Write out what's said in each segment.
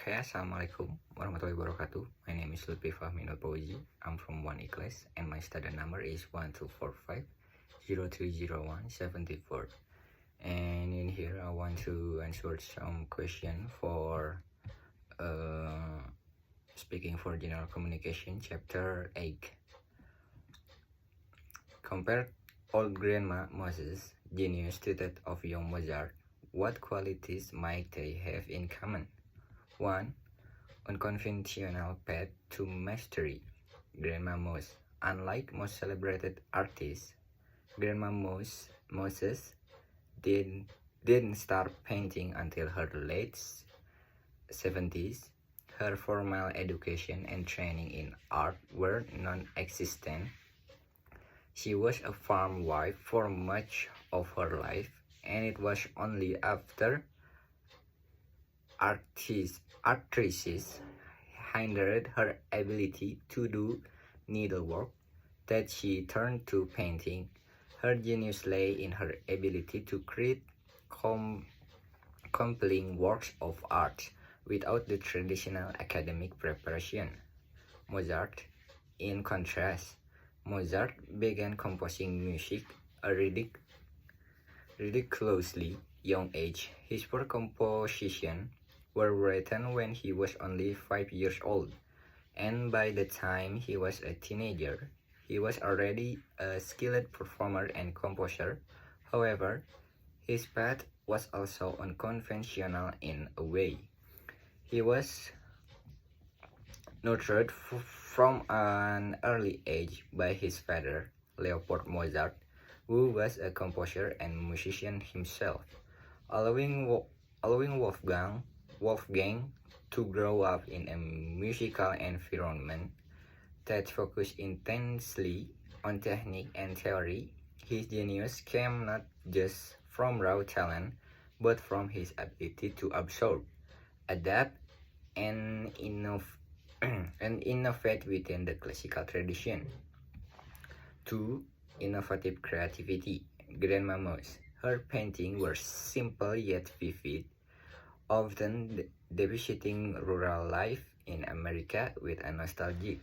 Okay, Assalamualaikum warahmatullahi wabarakatuh. My name is Lutfi Fahmi Nurpoji. I'm from 1E class and my student number is 1245-030174. And in here I want to answer some question for speaking for general communication chapter 8. Compare old grandma Moses, genius tutor of young Mozart. What qualities might they have in common? 1. Unconventional path to mastery. Grandma Moses. Unlike most celebrated artists, Grandma Moses didn't start painting until her late 70s. Her formal education and training in art were non-existent. She was a farm wife for much of her life, and it was only after arthritis hindered her ability to do needlework that she turned to painting. Her genius lay in her ability to create compelling works of art without the traditional academic preparation. Mozart, in contrast, Mozart began composing music at a ridiculously young age. His first compositions were written when he was only 5 years old, and by the time he was a teenager, he was already a skilled performer and composer. However, his path was also unconventional in a way. He was nurtured from an early age by his father, Leopold Mozart, who was a composer and musician himself, allowing Wolfgang to grow up in a musical environment that focused intensely on technique and theory. His genius came not just from raw talent, but from his ability to absorb, adapt, and innovate within the classical tradition. 2. Innovative creativity. Grandma Moses. Her paintings were simple yet vivid, often depicting rural life in America with a nostalgic,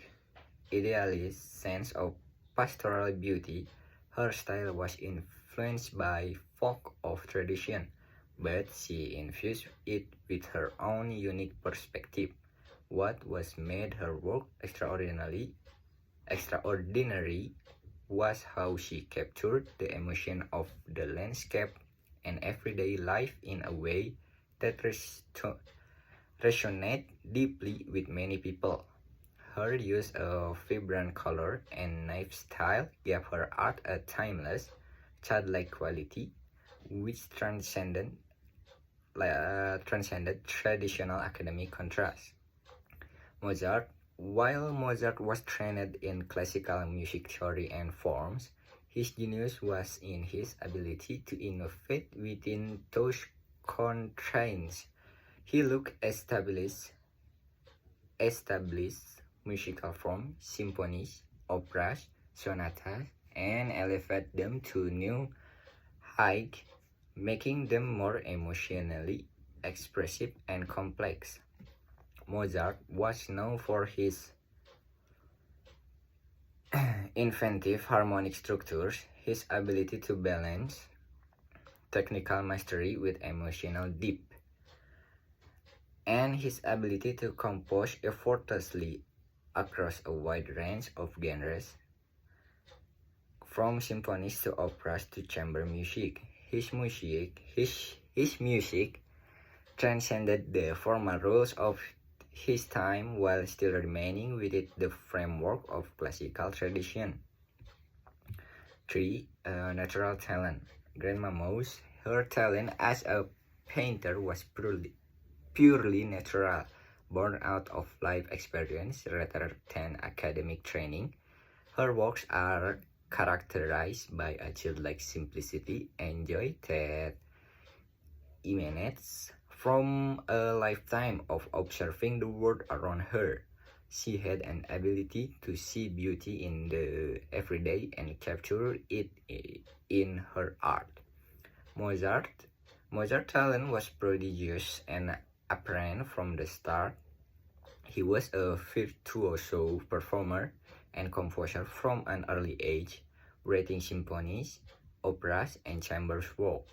idealist sense of pastoral beauty. Her style was influenced by folk of tradition, but she infused it with her own unique perspective. What was made her work extraordinary was how she captured the emotion of the landscape and everyday life in a way that resonate deeply with many people. Her use of vibrant color and naive style gave her art a timeless, childlike quality, which transcended traditional academic contrast. Mozart. While Mozart was trained in classical music theory and forms, his genius was in his ability to innovate within those constraints. He established musical forms, symphonies, operas, sonatas, and elevated them to new heights, making them more emotionally expressive and complex. Mozart was known for his inventive harmonic structures, his ability to balance technical mastery with emotional depth, and his ability to compose effortlessly across a wide range of genres, from symphonies to operas to chamber music. His music transcended the formal rules of his time while still remaining within the framework of classical tradition. 3. Natural talent. Grandma Moses. Her talent as a painter was purely natural, born out of life experience rather than academic training. Her works are characterized by a childlike simplicity and joy that emanates from a lifetime of observing the world around her. She had an ability to see beauty in the everyday and capture it in her art. Mozart's talent was prodigious and apparent from the start. He was a virtuoso performer and composer from an early age, writing symphonies, operas, and chambers work.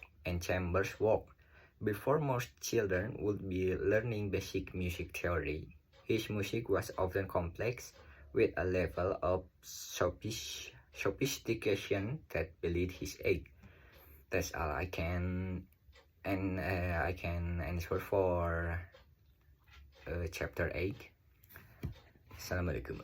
Before most children would be learning basic music theory, his music was often complex, with a level of sophistication that belied his age. That's all I can answer for chapter 8. Assalamualaikum.